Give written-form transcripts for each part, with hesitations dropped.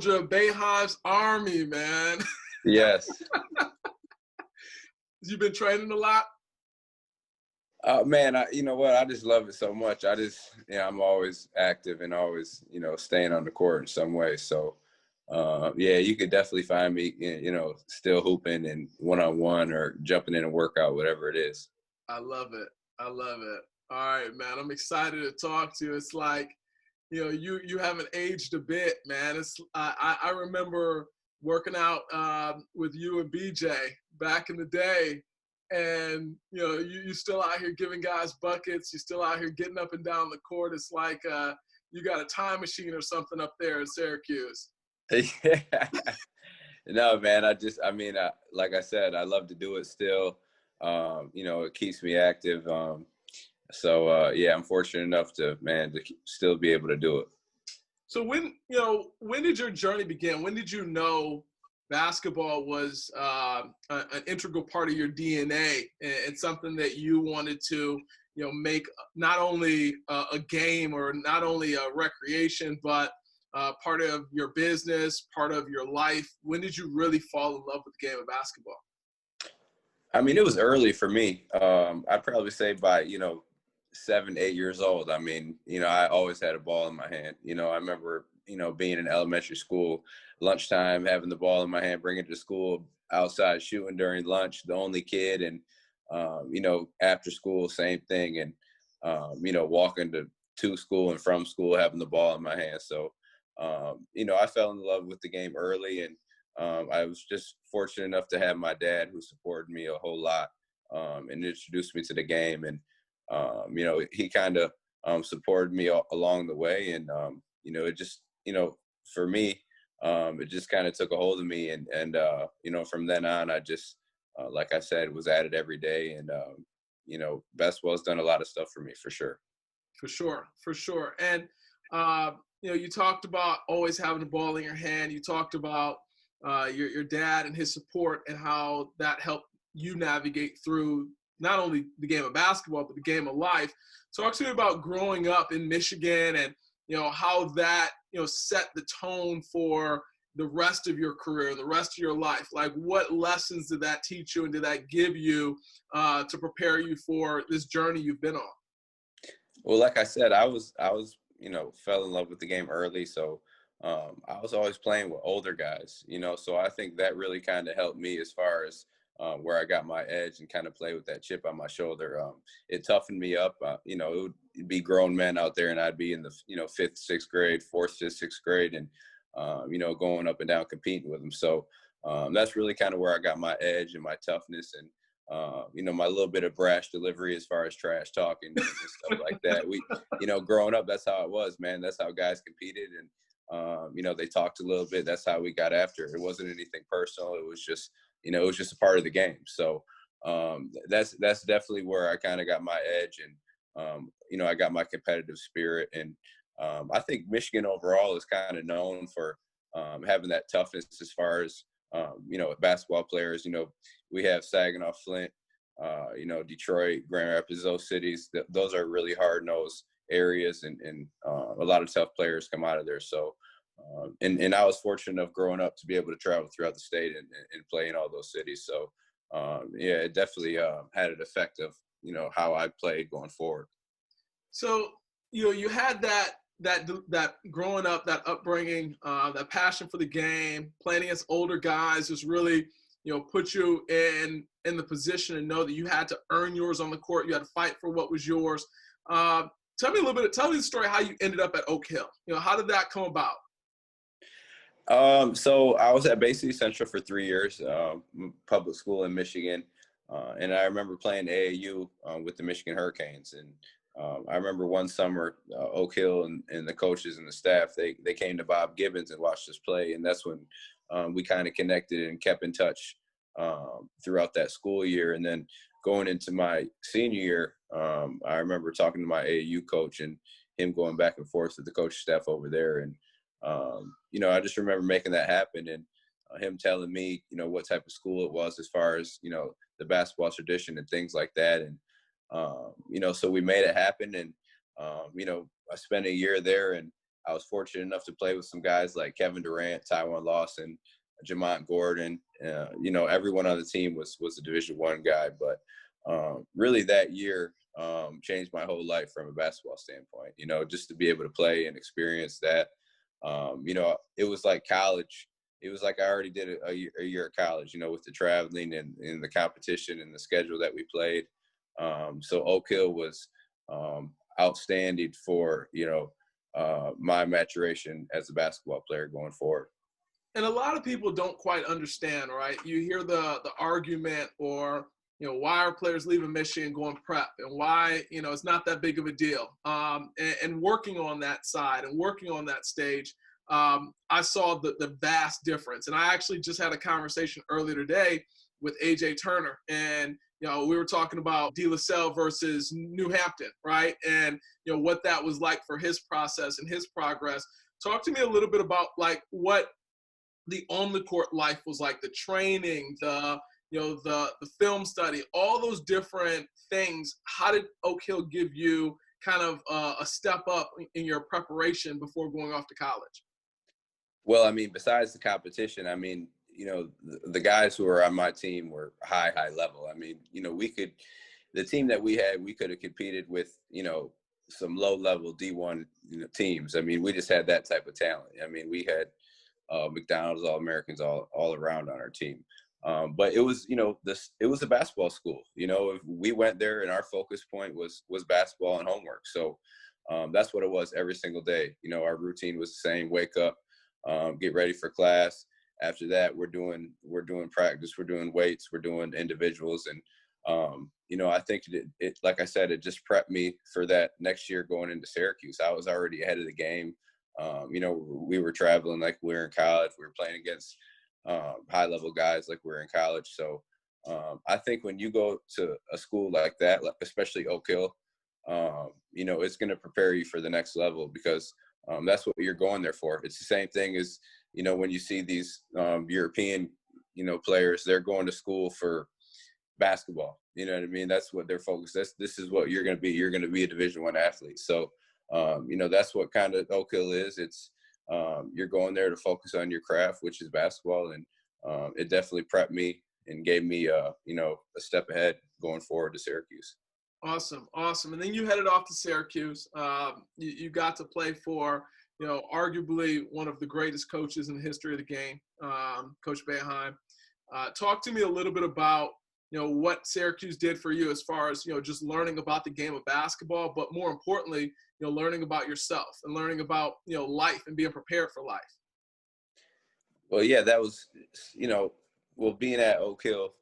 soldier of Bayhive's army, man. Yes. You've been training a lot? Man, you know what? I just love it so much. I'm always active and always, staying on the court in some way. So, yeah, you could definitely find me, still hooping and one-on-one or jumping in a workout, whatever it is. I love it. I love it. All right, man. I'm excited to talk to you. It's like, you haven't aged a bit, man. I remember working out with you and BJ back in the day. And, you still out here giving guys buckets. You're still out here getting up and down the court. It's like you got a time machine or something up there in Syracuse. Yeah. No, man, like I said, I love to do it still. It keeps me active. Yeah, I'm fortunate enough to still be able to do it. So when did your journey begin? When did you know basketball was an integral part of your DNA and something that you wanted to, make not only a game or not only a recreation, but part of your business, part of your life? When did you really fall in love with the game of basketball? I mean, it was early for me. I'd probably say by, 7, 8 years old. I always had a ball in my hand. I remember, being in elementary school, lunchtime, having the ball in my hand, bringing it to school, outside shooting during lunch, the only kid. And, after school, same thing. And, walking to school and from school, having the ball in my hand. So, I fell in love with the game early. And I was just fortunate enough to have my dad who supported me a whole lot and introduced me to the game. And, he kind of supported me along the way. And, it just, for me, it just kind of took a hold of me. And from then on, I just, like I said, was at it every day. And, basketball's done a lot of stuff for me, for sure. For sure. And, you talked about always having the ball in your hand. You talked about your dad and his support and how that helped you navigate through not only the game of basketball, but the game of life. Talk to me about growing up in Michigan and, how that, set the tone for the rest of your career, the rest of your life. Like, what lessons did that teach you and did that give you to prepare you for this journey you've been on? Well, like I said, I was, fell in love with the game early. So I was always playing with older guys, so I think that really kind of helped me as far as where I got my edge and kind of play with that chip on my shoulder. It toughened me up. It would be grown men out there and I'd be in the, 5th, 6th grade, 4th, 5th, 6th grade and, going up and down competing with them. So that's really kind of where I got my edge and my toughness and, my little bit of brash delivery as far as trash talking and stuff like that. We, growing up, that's how it was, man. That's how guys competed. And, they talked a little bit. That's how we got after it. It wasn't anything personal. It was just, it was just a part of the game. So that's definitely where I kind of got my edge and, I got my competitive spirit. And I think Michigan overall is kind of known for having that toughness as far as, basketball players. We have Saginaw, Flint, Detroit, Grand Rapids, those cities. Those are really hard-nosed areas and a lot of tough players come out of there. So, and I was fortunate enough growing up to be able to travel throughout the state and play in all those cities. So, yeah, it definitely had an effect of, how I played going forward. So, you had that growing up, that upbringing, that passion for the game, playing against older guys was really, put you in the position to know that you had to earn yours on the court. You had to fight for what was yours. Tell me the story how you ended up at Oak Hill. How did that come about? So I was at Bay City Central for 3 years, public school in Michigan. And I remember playing AAU with the Michigan Hurricanes. And I remember one summer, Oak Hill and the coaches and the staff, they came to Bob Gibbons and watched us play. And that's when we kind of connected and kept in touch throughout that school year. And then going into my senior year, I remember talking to my AAU coach and him going back and forth with the coaching staff over there. And, I just remember making that happen and him telling me, what type of school it was as far as, the basketball tradition and things like that. And, so we made it happen. And, I spent a year there and I was fortunate enough to play with some guys like Kevin Durant, Tywan Lawson, Jamont Gordon. Everyone on the team was a Division I guy. But really that year changed my whole life from a basketball standpoint. Just to be able to play and experience that. It was like college. It was like I already did a year of college, with the traveling and the competition and the schedule that we played. So Oak Hill was outstanding for, my maturation as a basketball player going forward. And a lot of people don't quite understand, right? You hear the argument or, why are players leaving Michigan going prep and why, it's not that big of a deal. And working on that side and working on that stage, I saw the vast difference. And I actually just had a conversation earlier today with AJ Turner. And, we were talking about De La Salle versus New Hampton, right? And, what that was like for his process and his progress. Talk to me a little bit about like what the on the court life was like, the training, the film study, all those different things. How did Oak Hill give you kind of a step up in your preparation before going off to college? Well, I mean, besides the competition, I mean, the guys who were on my team were high level. I mean, the team that we had, we could have competed with, some low level D1 teams. I mean, we just had that type of talent. I mean, we had McDonald's, All-Americans all around on our team. But it was, it was a basketball school. If we went there and our focus point was basketball and homework. So that's what it was every single day. Our routine was the same: wake up, get ready for class. After that, we're doing practice, we're doing weights, we're doing individuals. And, I think it, like I said, it just prepped me for that next year going into Syracuse. I was already ahead of the game. We were traveling like we were in college. We were playing against high-level guys like we were in college. So I think when you go to a school like that, like especially Oak Hill, it's going to prepare you for the next level because that's what you're going there for. It's the same thing as, when you see these European, players, they're going to school for basketball. You know what I mean? That's what they're focused. This is what you're going to be. You're going to be a Division I athlete. So, that's what kind of Oak Hill is. It's you're going there to focus on your craft, which is basketball. And it definitely prepped me and gave me, a step ahead going forward to Syracuse. Awesome. And then you headed off to Syracuse. You got to play for, arguably one of the greatest coaches in the history of the game, Coach Boeheim. Talk to me a little bit about, what Syracuse did for you as far as, just learning about the game of basketball, but more importantly, learning about yourself and learning about, life and being prepared for life. Well, yeah, that was, being at Oak Hill,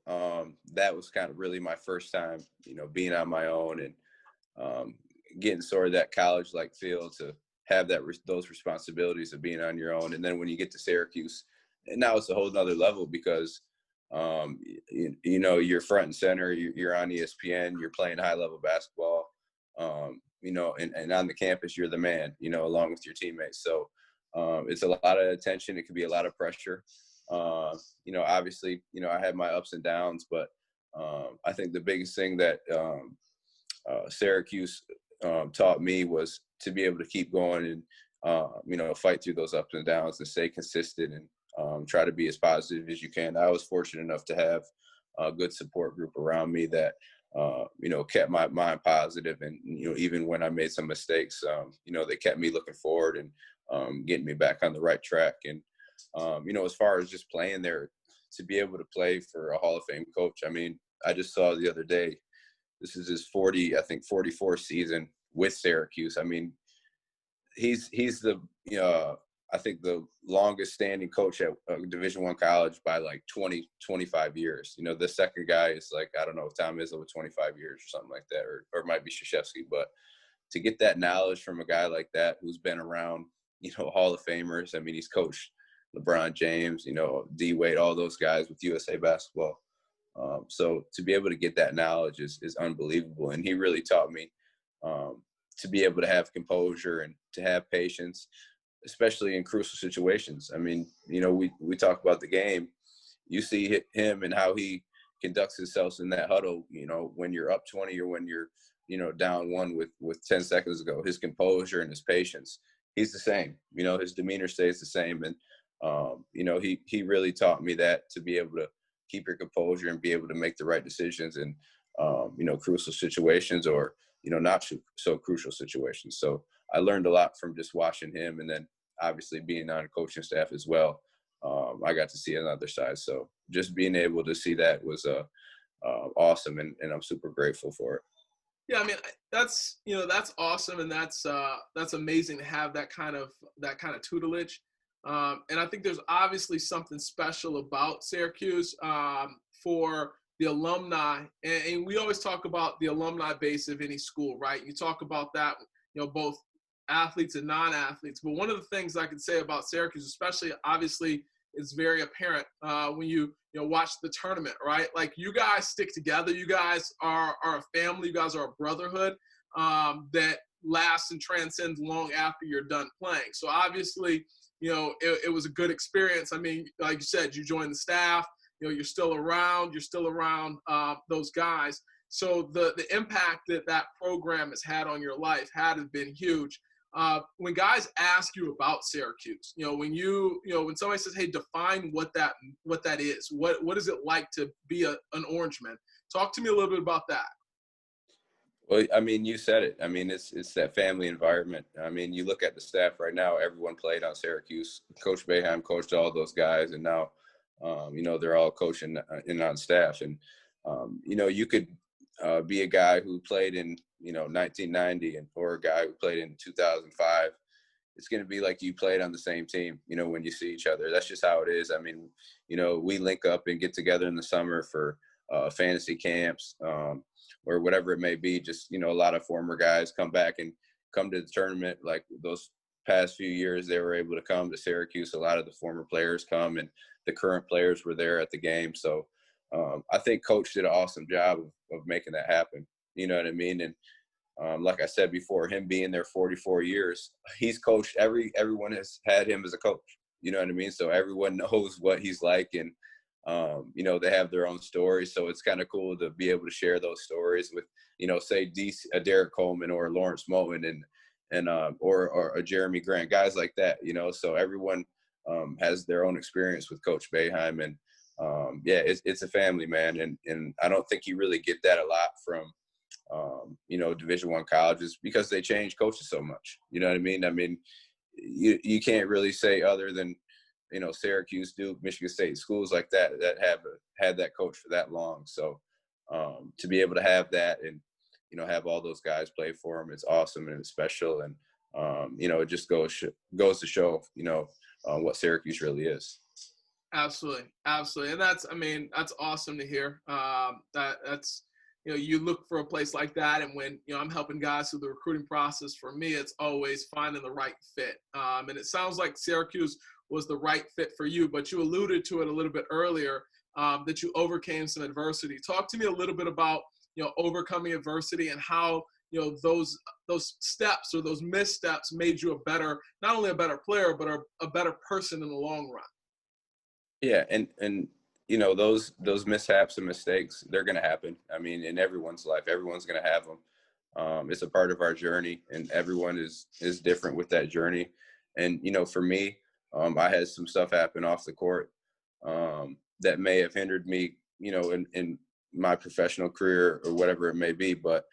that was kind of really my first time, being on my own and getting sort of that college-like feel to have those responsibilities of being on your own. And then when you get to Syracuse, and now it's a whole nother level because, you're front and center, you're on ESPN, you're playing high-level basketball, and on the campus, you're the man, along with your teammates. So it's a lot of attention. It can be a lot of pressure. Obviously, I had my ups and downs, but I think the biggest thing that Syracuse taught me was to be able to keep going and, fight through those ups and downs and stay consistent and try to be as positive as you can. I was fortunate enough to have a good support group around me that, kept my mind positive. And, even when I made some mistakes, they kept me looking forward and getting me back on the right track. And, as far as just playing there, to be able to play for a Hall of Fame coach, I mean, I just saw the other day, this is his 44th season with Syracuse. I mean, he's the, I think the longest standing coach at a Division I college by like 25 years. The second guy is like, I don't know if Tom Izzo with 25 years or something like that, or it might be Krzyzewski. But to get that knowledge from a guy like that who's been around, Hall of Famers. I mean, he's coached LeBron James, D Wade, all those guys with USA Basketball. So to be able to get that knowledge is unbelievable. And he really taught me to be able to have composure and to have patience, especially in crucial situations. I mean, we talk about the game. You see him and how he conducts himself in that huddle, when you're up 20 or when you're, down one with 10 seconds ago. His composure and his patience he's the same. His demeanor stays the same. And, he really taught me that, to be able to keep your composure and be able to make the right decisions in, crucial situations, or, not so crucial situations. So I learned a lot from just watching him, and then obviously being on a coaching staff as well. I got to see another side. So just being able to see that was awesome, and I'm super grateful for it. Yeah, I mean, that's awesome, and that's amazing to have that kind of tutelage. And I think there's obviously something special about Syracuse for the alumni, and we always talk about the alumni base of any school, right? You talk about that, both athletes and non-athletes. But one of the things I can say about Syracuse, especially, obviously, is very apparent when you watch the tournament, right? Like, you guys stick together. You guys are a family. You guys are a brotherhood that lasts and transcends long after you're done playing. So obviously, it was a good experience. I mean, like you said, you joined the staff. You're still around. You're still around those guys. So the impact that program has had on your life had been huge. When guys ask you about Syracuse, when somebody says, "Hey, define what that is. What is it like to be an Orangeman?" Talk to me a little bit about that. Well, I mean, you said it. I mean, it's that family environment. I mean, you look at the staff right now. Everyone played on Syracuse. Coach Boeheim coached all those guys, and now, they're all coaching and on staff. And you could be a guy who played in 1990, or a guy who played in 2005. It's going to be like you played on the same team, when you see each other. That's just how it is. I mean, we link up and get together in the summer for fantasy camps, or whatever it may be. Just, a lot of former guys come back and come to the tournament. Like those past few years, they were able to come to Syracuse. A lot of the former players come, and the current players were there at the game. So I think Coach did an awesome job of making that happen. You know what I mean? And like I said before, him being there 44 years, he's coached everyone has had him as a coach. You know what I mean? So everyone knows what he's like, and they have their own stories. So it's kind of cool to be able to share those stories with, say Derek Coleman or Lawrence Moten or a Jeremy Grant, guys like that. So everyone has their own experience with Coach Boeheim, and it's a family, man. And I don't think you really get that a lot from, Division I colleges, because they change coaches so much. You know what I mean? I mean, you can't really say, other than, Syracuse, Duke, Michigan State, schools like that have had that coach for that long. So to be able to have that, and, have all those guys play for him, it's awesome, and it's special. And, it just goes to show, what Syracuse really is. Absolutely. And that's awesome to hear. That's, you look for a place like that. And when, I'm helping guys through the recruiting process, for me, it's always finding the right fit. And it sounds like Syracuse was the right fit for you, but you alluded to it a little bit earlier, that you overcame some adversity. Talk to me a little bit about, overcoming adversity, and how, those steps or those missteps made you not only a better player, but a better person in the long run. Yeah. And those mishaps and mistakes, they're going to happen. I mean, in everyone's life, everyone's going to have them. It's a part of our journey, and everyone is different with that journey. And, for me, I had some stuff happen off the court that may have hindered me, in my professional career or whatever it may be. But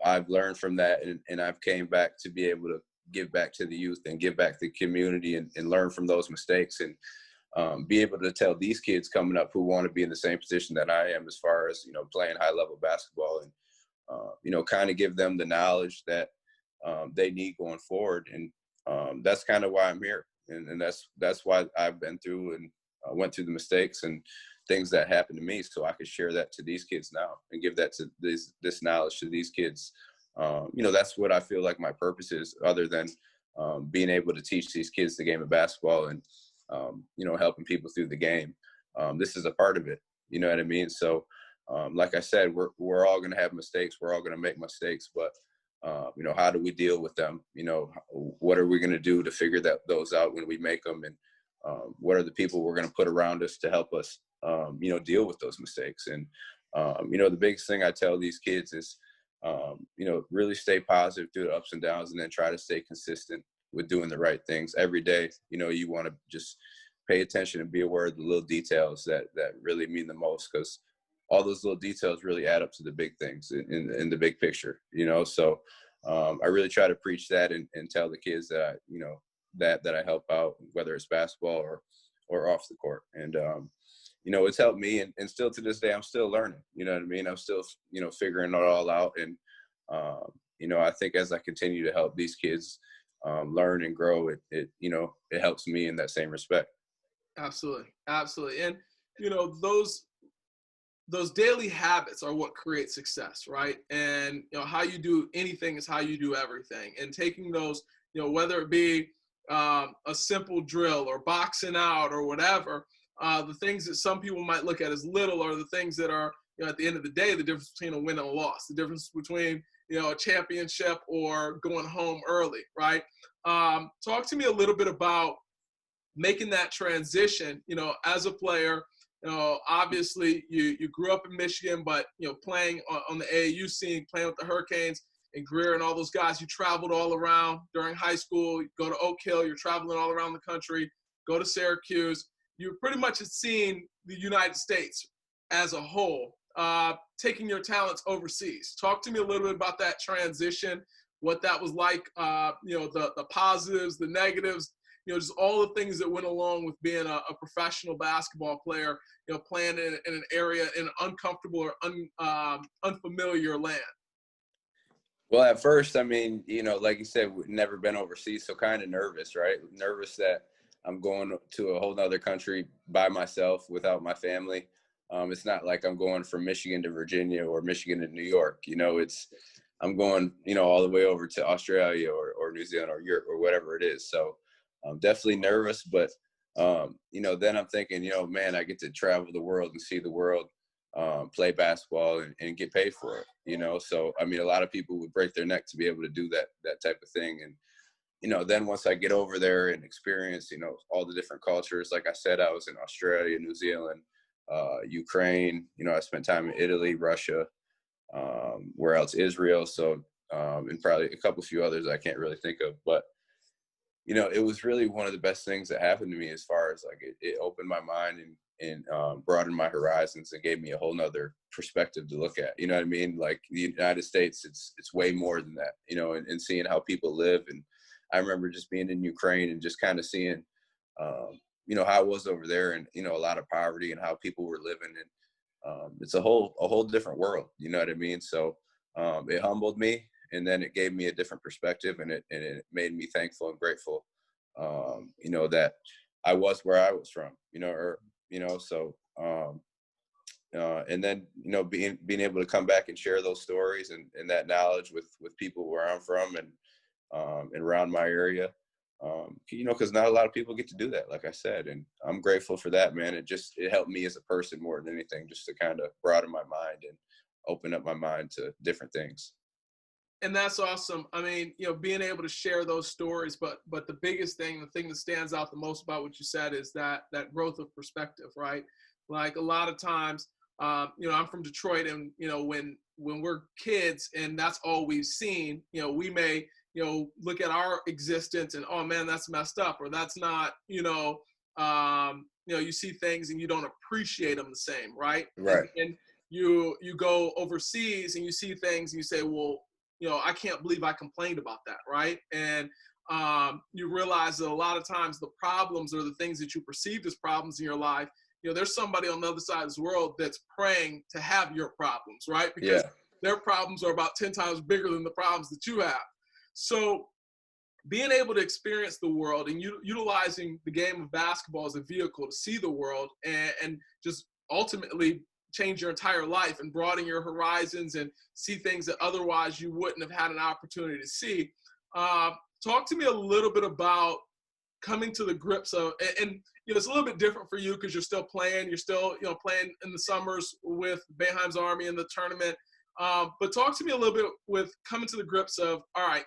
I've learned from that, and I've came back to be able to give back to the youth and give back to the community, and learn from those mistakes, and be able to tell these kids coming up who want to be in the same position that I am, as far as, playing high level basketball, and, kind of give them the knowledge that they need going forward. And that's kind of why I'm here. And that's why I've been through and went through the mistakes and things that happened to me, so I could share that to these kids now and give that to this knowledge to these kids. That's what I feel like my purpose is, other than being able to teach these kids the game of basketball and, helping people through the game. This is a part of it. You know what I mean? So, like I said, we're all going to have mistakes. We're all going to make mistakes, but, how do we deal with them? What are we going to do to figure those out when we make them? And what are the people we're going to put around us to help us, deal with those mistakes? And, the biggest thing I tell these kids is, really stay positive through the ups and downs, and then try to stay consistent. with doing the right things every day. You know, you want to just pay attention and be aware of the little details that really mean the most, because all those little details really add up to the big things in the big picture, you know? So I really try to preach that and tell the kids that, that I help out, whether it's basketball or off the court. And, it's helped me, and still to this day, I'm still learning, you know what I mean? I'm still, figuring it all out. And, I think as I continue to help these kids learn and grow, it helps me in that same respect. Absolutely. Absolutely. And, those daily habits are what create success, right? And, how you do anything is how you do everything. And taking those, whether it be a simple drill or boxing out or whatever, the things that some people might look at as little are the things that are, at the end of the day, the difference between a win and a loss, the difference between, a championship or going home early, right? Talk to me a little bit about making that transition, as a player. Obviously you grew up in Michigan, but, playing on the AAU scene, playing with the Hurricanes and Greer and all those guys, you traveled all around during high school. You go to Oak Hill, you're traveling all around the country, go to Syracuse. You pretty much have seen the United States as a whole, taking your talents overseas. Talk to me a little bit about that transition, what that was like, the positives, the negatives, just all the things that went along with being a professional basketball player, playing in an area in an uncomfortable or unfamiliar land. Well, at first, I mean, like you said, we've never been overseas, so kind of nervous, right? Nervous that I'm going to a whole nother country by myself without my family. It's not like I'm going from Michigan to Virginia or Michigan to New York. I'm going, all the way over to Australia or New Zealand or Europe or whatever it is. So I'm definitely nervous, but, then I'm thinking, man, I get to travel the world and see the world, play basketball and get paid for it, So, I mean, a lot of people would break their neck to be able to do that type of thing. And, then once I get over there and experience, all the different cultures, like I said, I was in Australia, New Zealand, Ukraine, I spent time in Italy, Russia, where else? Israel. So, and probably a couple few others I can't really think of, but, it was really one of the best things that happened to me, as far as like it opened my mind and broadened my horizons and gave me a whole nother perspective to look at. You know what I mean? Like the United States, it's way more than that, and seeing how people live. And I remember just being in Ukraine and just kind of seeing, how it was over there, and, a lot of poverty and how people were living. And it's a whole different world, you know what I mean? So it humbled me, and then it gave me a different perspective, and it made me thankful and grateful, that I was where I was from, so, and then, being able to come back and share those stories and that knowledge with people where I'm from and around my area, because not a lot of people get to do that, like I said, and I'm grateful for that, man. It helped me as a person more than anything, just to kind of broaden my mind and open up my mind to different things. And that's awesome. I mean, being able to share those stories, but the biggest thing, the thing that stands out the most about what you said is that growth of perspective, right? Like a lot of times, I'm from Detroit, and, when we're kids and that's all we've seen, we may, look at our existence and, oh man, that's messed up, or that's not, you see things and you don't appreciate them the same, right? Right. And you go overseas and you see things and you say, well, I can't believe I complained about that, right? And you realize that a lot of times the problems or the things that you perceived as problems in your life, there's somebody on the other side of this world that's praying to have your problems, right? Because their problems are about 10 times bigger than the problems that you have. So being able to experience the world and utilizing the game of basketball as a vehicle to see the world and just ultimately change your entire life and broaden your horizons and see things that otherwise you wouldn't have had an opportunity to see. Talk to me a little bit about coming to the grips of, and it's a little bit different for you because you're still playing. You're still, playing in the summers with Boeheim's Army in the tournament. But talk to me a little bit with coming to the grips of, all right,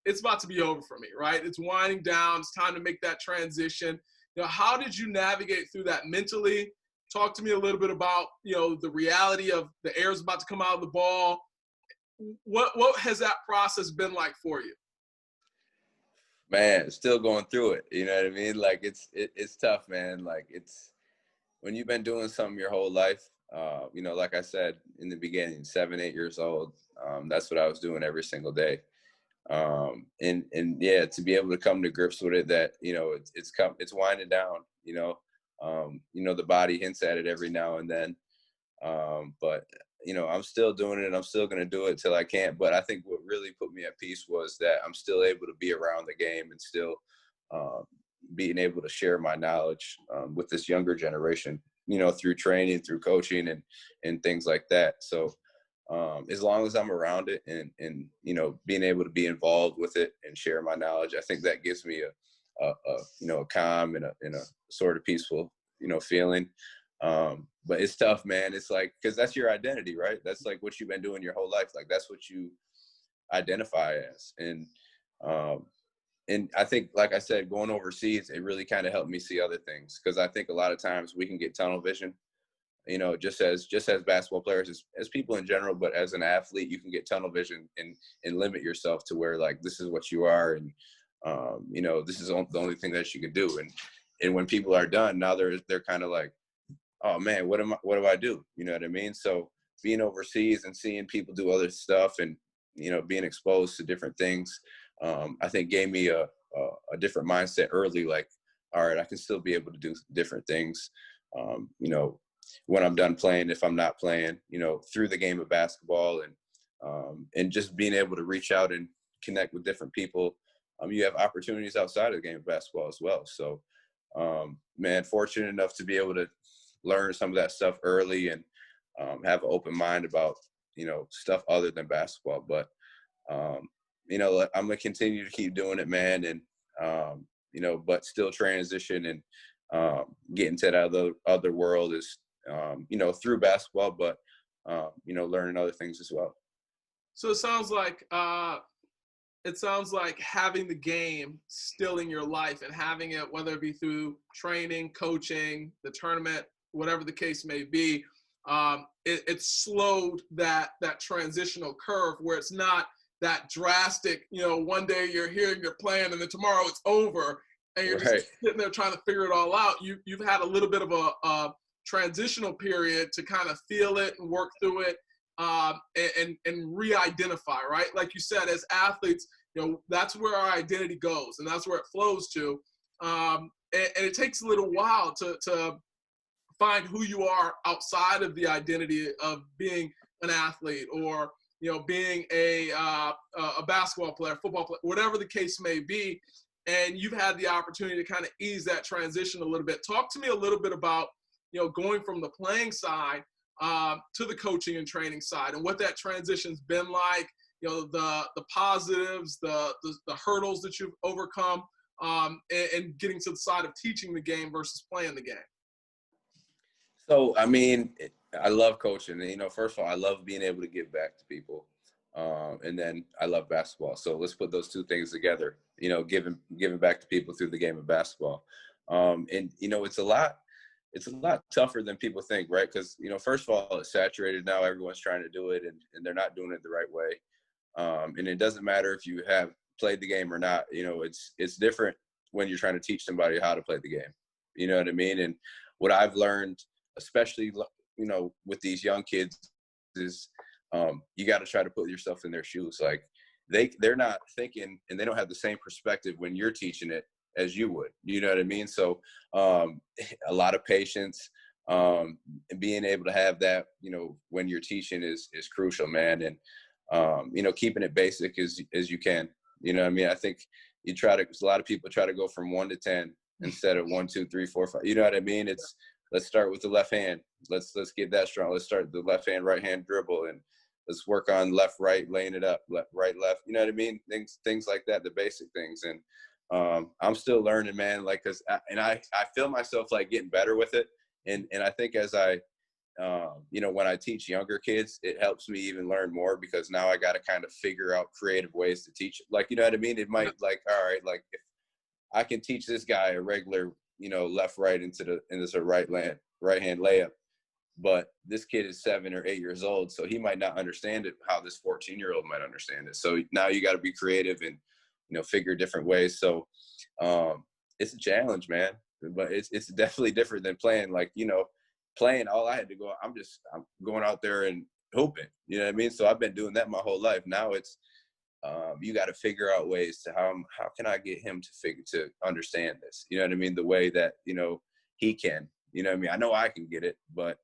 it's about to be over for me, right? It's winding down. It's time to make that transition. How did you navigate through that mentally? Talk to me a little bit about, the reality of the air's about to come out of the ball. What has that process been like for you? Man, still going through it. You know what I mean? Like it's tough, man. Like it's when you've been doing something your whole life. You know, like I said in the beginning, 7, 8 years old. That's what I was doing every single day. And yeah, to be able to come to grips with it, that you know it's winding down. You know the body hints at it every now and then. But you know, I'm still doing it, and I'm still going to do it till I can't. But I think what really put me at peace was that I'm still able to be around the game and still um, being able to share my knowledge with this younger generation. You know, through training, through coaching, and things like that. So as long as I'm around it and you know being able to be involved with it and share my knowledge, I think that gives me a you know a calm and a sort of peaceful you know feeling. But it's tough, man. It's like, because that's your identity, right? That's like what you've been doing your whole life. Like that's what you identify as. And I think, like I said, going overseas, it really kind of helped me see other things, because I think a lot of times we can get tunnel vision, you know, just as basketball players, as people in general, but as an athlete, you can get tunnel vision and limit yourself to where like this is what you are, and you know, this is the only thing that you can do. And when people are done, now they're kind of like, oh man, what do I do? You know what I mean? So being overseas and seeing people do other stuff, and you know, being exposed to different things, I think gave me a different mindset early. Like, all right, I can still be able to do different things. You know, when I'm done playing, if I'm not playing, you know, through the game of basketball, and just being able to reach out and connect with different people. You have opportunities outside of the game of basketball as well. So, man, fortunate enough to be able to learn some of that stuff early, and have an open mind about, you know, stuff other than basketball. But, you know, I'm going to continue to keep doing it, man. And, you know, but still transition and get into that other world is, you know, through basketball, but, you know, learning other things as well. So it sounds like having the game still in your life and having it, whether it be through training, coaching, the tournament, whatever the case may be, it slowed that transitional curve where it's not that drastic, you know, one day you're here and you're playing and then tomorrow it's over and you're just sitting there trying to figure it all out. You've had a little bit of a transitional period to kind of feel it and work through it. And re-identify, right? Like you said, as athletes, you know, that's where our identity goes and that's where it flows to. And it takes a little while to find who you are outside of the identity of being an athlete, or, you know, being a basketball player, football player, whatever the case may be. And you've had the opportunity to kind of ease that transition a little bit. Talk to me a little bit about, you know, going from the playing side to the coaching and training side, and what that transition's been like, you know, the positives, the hurdles that you've overcome, and getting to the side of teaching the game versus playing the game. So, I mean, I love coaching. You know, first of all, I love being able to give back to people. And then I love basketball. So let's put those two things together, you know, giving back to people through the game of basketball. And, you know, it's a lot tougher than people think, right? Because, you know, first of all, it's saturated now. Everyone's trying to do it, and they're not doing it the right way. And it doesn't matter if you have played the game or not. You know, it's different when you're trying to teach somebody how to play the game. You know what I mean? And what I've learned, especially, you know, with these young kids, is you got to try to put yourself in their shoes. Like they're not thinking, and they don't have the same perspective when you're teaching it as you would. You know what I mean? So a lot of patience, and being able to have that, you know, when you're teaching is crucial, man. And you know, keeping it basic as you can. You know what I mean? I think a lot of people try to go from 1 to 10 instead of 1, 2, 3, 4, 5. You know what I mean? Let's start with the left hand. Let's get that strong. Let's start the left hand, right hand dribble, and let's work on left, right, laying it up, left, right, left. You know what I mean? Things like that, the basic things. And I'm still learning, man. Like, I feel myself like getting better with it. And I think as I, you know, when I teach younger kids, it helps me even learn more, because now I got to kind of figure out creative ways to teach. Like, you know what I mean? It might like, all right, like if I can teach this guy a regular, you know, left, right into a right hand layup, but this kid is 7 or 8 years old, so he might not understand it how this 14-year-old might understand it. So now you got to be creative and, figure different ways. So it's a challenge, man, but it's definitely different than playing. Like, playing, all I had to go, I'm going out there and hooping, you know what I mean? So I've been doing that my whole life. Now it's, you got to figure out ways to how can I get him to understand this, you know what I mean? The way that, he can, you know what I mean? I know I can get it, but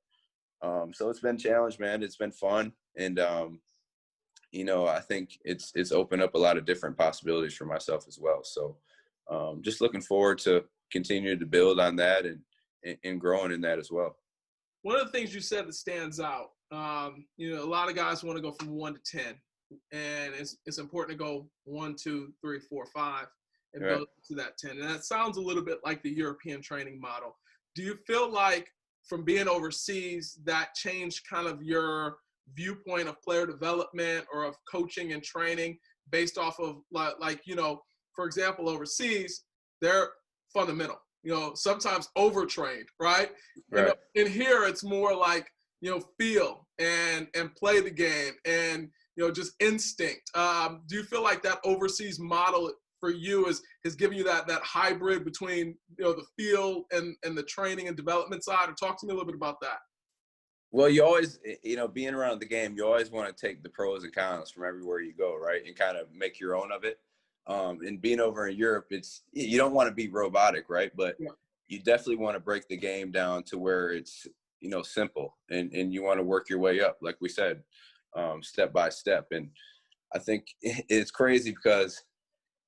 so it's been a challenge, man. It's been fun. And, I think it's opened up a lot of different possibilities for myself as well. So just looking forward to continue to build on that and growing in that as well. One of the things you said that stands out, a lot of guys want to go from 1 to 10, and it's important to go 1, 2, 3, 4, 5, and Right. build to that 10. And that sounds a little bit like the European training model. Do you feel like from being overseas that changed kind of your viewpoint of player development or of coaching and training based off of for example, overseas, they're fundamental, sometimes overtrained, right? Right. In here, it's more like, feel and play the game and, just instinct. Do you feel like that overseas model for you has given you that hybrid between, the feel and the training and development side? Or talk to me a little bit about that. Well, you always, being around the game, you always want to take the pros and cons from everywhere you go, right? And kind of make your own of it. And being over in Europe, you don't want to be robotic, right? But yeah. You definitely want to break the game down to where it's, simple, and you want to work your way up, like we said, step by step. And I think it's crazy because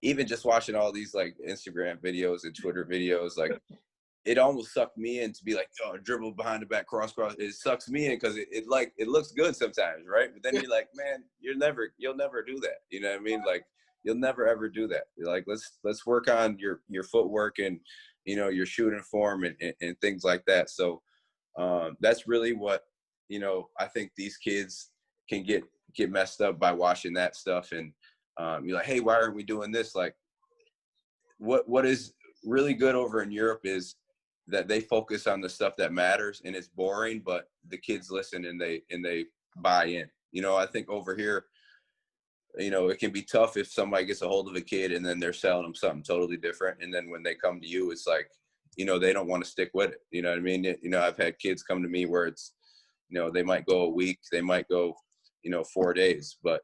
even just watching all these like Instagram videos and Twitter videos, like it almost sucked me in to be like, oh, dribble behind the back, cross. It sucks me in because it looks good sometimes, right? But then you're like, man, you'll never do that. You know what I mean? Like you'll never ever do that. You're like, let's work on your footwork and your shooting form and things like that. So that's really what I think these kids can get messed up by watching that stuff. And you're like, hey, why aren't we doing this? Like what is really good over in Europe is that they focus on the stuff that matters, and it's boring, but the kids listen and they buy in. I think over here, it can be tough if somebody gets a hold of a kid and then they're selling them something totally different. And then when they come to you, it's like, they don't want to stick with it. You know what I mean? I've had kids come to me where it's, they might go a week, they might go, 4 days, but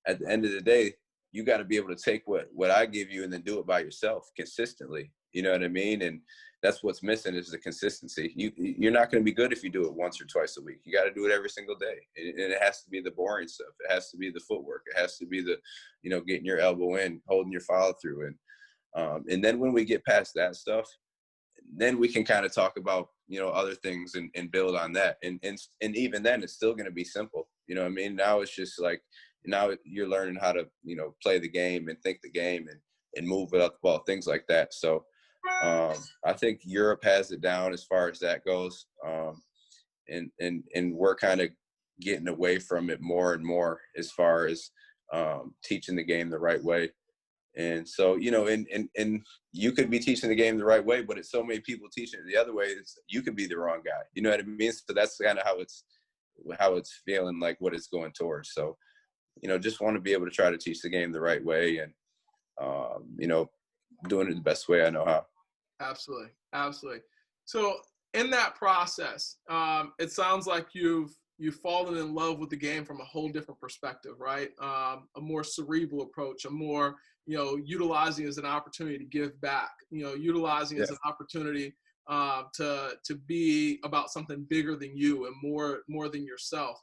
at the end of the day, you got to be able to take what I give you and then do it by yourself consistently. You know what I mean? And that's what's missing is the consistency. You're not going to be good if you do it once or twice a week. You got to do it every single day. And it has to be the boring stuff. It has to be the footwork. It has to be the, getting your elbow in, holding your follow through. And then when we get past that stuff, then we can kind of talk about, other things and build on that. And even then it's still going to be simple. You know what I mean? Now it's just like, now you're learning how to, play the game and think the game and move without the ball, things like that. So I think Europe has it down as far as that goes. And we're kind of getting away from it more and more as far as teaching the game the right way. And so, and you could be teaching the game the right way, but it's so many people teaching it the other way, you could be the wrong guy. You know what I mean? So that's kind of how it's feeling, like what it's going towards. So, just want to be able to try to teach the game the right way and, doing it the best way I know how. Absolutely. Absolutely. So in that process, it sounds like you've fallen in love with the game from a whole different perspective, right? A more cerebral approach, a more, utilizing as an opportunity to give back, utilizing as an opportunity to be about something bigger than you and more than yourself.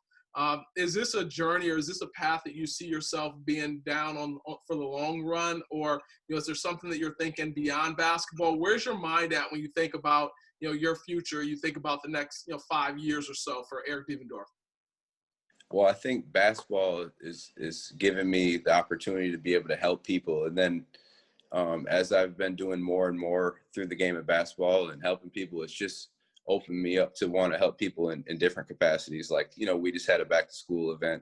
Is this a journey, or is this a path that you see yourself being down on for the long run? Or, is there something that you're thinking beyond basketball? Where's your mind at when you think about, your future, you think about the next, 5 years or so for Eric Devendorf? Well, I think basketball is giving me the opportunity to be able to help people. And then as I've been doing more and more through the game of basketball and helping people, it's just opened me up to want to help people in different capacities. Like, we just had a back to school event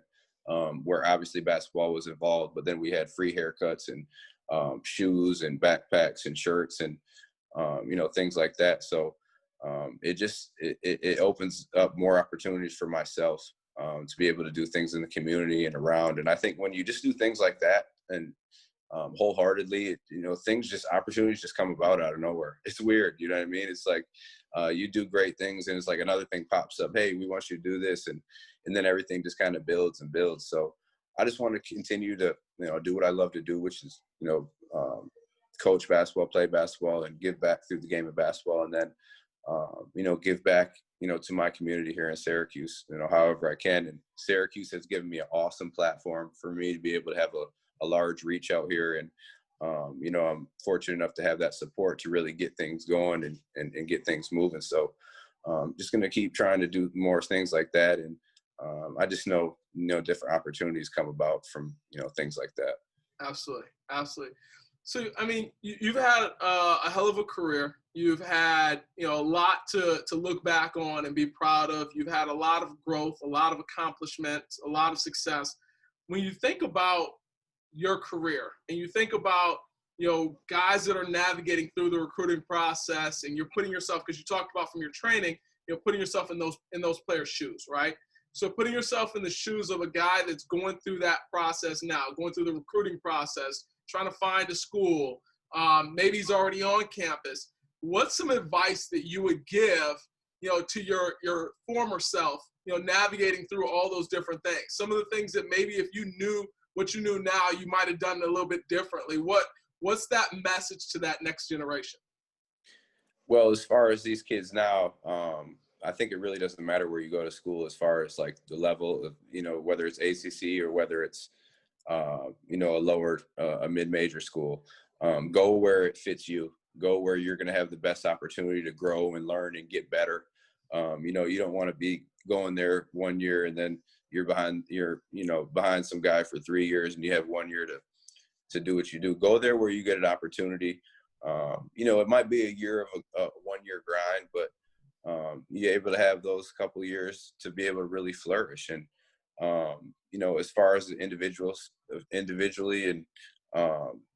where obviously basketball was involved, but then we had free haircuts and shoes and backpacks and shirts and, things like that. So it opens up more opportunities for myself to be able to do things in the community and around. And I think when you just do things like that, and wholeheartedly. Opportunities just come about out of nowhere. It's weird. You know what I mean? It's like you do great things and it's like another thing pops up. Hey, we want you to do this. And then everything just kind of builds and builds. So I just want to continue to, do what I love to do, which is, coach basketball, play basketball, and give back through the game of basketball. And then, give back, to my community here in Syracuse, however I can. And Syracuse has given me an awesome platform for me to be able to have a large reach out here. And, I'm fortunate enough to have that support to really get things going and get things moving. So just going to keep trying to do more things like that. And I just know, different opportunities come about from, things like that. Absolutely. Absolutely. So, I mean, you've had a hell of a career. You've had, a lot to look back on and be proud of. You've had a lot of growth, a lot of accomplishments, a lot of success. When you think about your career and you think about, guys that are navigating through the recruiting process, and you're putting yourself, because you talked about from your training, putting yourself in those players' shoes, right? So putting yourself in the shoes of a guy that's going through that process now, going through the recruiting process, trying to find a school, maybe he's already on campus. What's some advice that you would give, to your former self, navigating through all those different things? Some of the things that maybe if you knew what you knew now, you might have done a little bit differently. What's that message to that next generation? Well, as far as these kids now, I think it really doesn't matter where you go to school as far as like the level of, whether it's ACC or whether it's, a lower, a mid-major school. Go where it fits you. Go where you're going to have the best opportunity to grow and learn and get better. You don't want to be going there 1 year and then you're behind some guy for 3 years and you have 1 year to do what you do. Go there where you get an opportunity. It might be a year of a 1 year grind, but you're able to have those couple of years to be able to really flourish. And, as far as individually and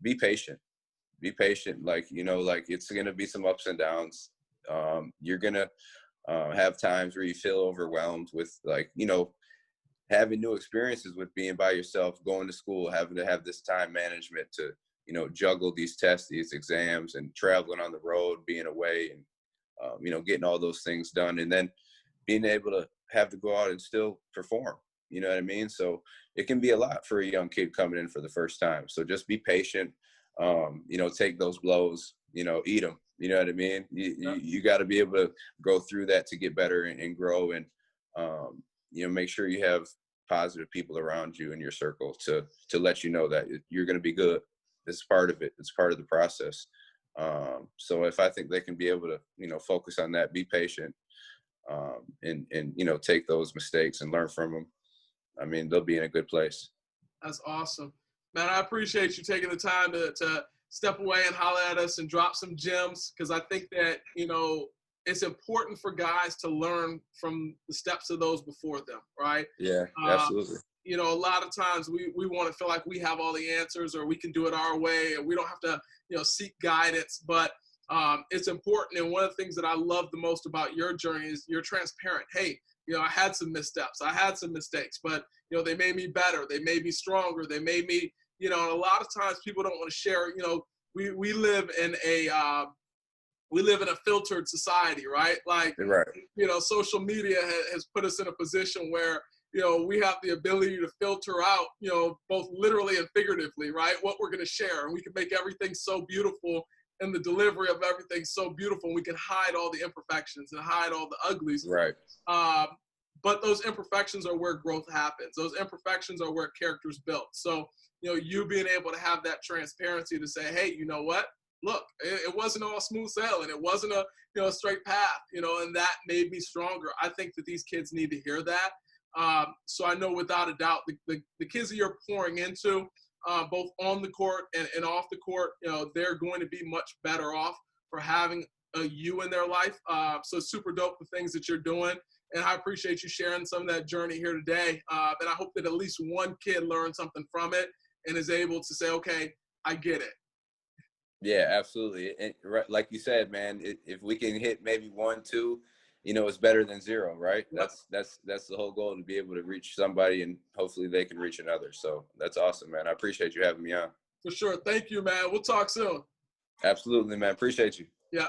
be patient. Be patient. Like it's going to be some ups and downs. You're going to have times where you feel overwhelmed with having new experiences with being by yourself, going to school, having to have this time management to, juggle these tests, these exams, and traveling on the road, being away, and, getting all those things done. And then being able to have to go out and still perform. You know what I mean? So it can be a lot for a young kid coming in for the first time. So just be patient, take those blows, eat them. You know what I mean? You got to be able to go through that to get better and grow. And, make sure you have positive people around you in your circle to let you know that you're going to be good. This is part of it. It's part of the process. So if I think they can be able to, focus on that, be patient, and take those mistakes and learn from them, I mean, they'll be in a good place. That's awesome. Man, I appreciate you taking the time to step away and holler at us and drop some gems, because I think that, it's important for guys to learn from the steps of those before them, right? Yeah, absolutely. A lot of times we want to feel like we have all the answers or we can do it our way and we don't have to, seek guidance. But it's important. And one of the things that I love the most about your journey is you're transparent. Hey, I had some missteps. I had some mistakes, but, they made me better. They made me stronger. They made me, and a lot of times people don't want to share, we live in a filtered society, right? Like, right. Social media has put us in a position where, we have the ability to filter out, both literally and figuratively, right? What we're going to share. And we can make everything so beautiful, and the delivery of everything so beautiful. We can hide all the imperfections and hide all the uglies. Right. But those imperfections are where growth happens. Those imperfections are where character's built. So, you being able to have that transparency to say, hey, you know what? Look, it wasn't all smooth sailing. It wasn't a straight path, and that made me stronger. I think that these kids need to hear that. So I know without a doubt the kids that you're pouring into, both on the court and off the court, they're going to be much better off for having you in their life. So it's super dope the things that you're doing. And I appreciate you sharing some of that journey here today. And I hope that at least one kid learned something from it and is able to say, okay, I get it. Yeah, absolutely. And like you said, man, if we can hit maybe 1, 2, it's better than 0, right? Yep. That's the whole goal, to be able to reach somebody and hopefully they can reach another. So that's awesome, man. I appreciate you having me on. For sure. Thank you, man. We'll talk soon. Absolutely, man. Appreciate you. Yeah.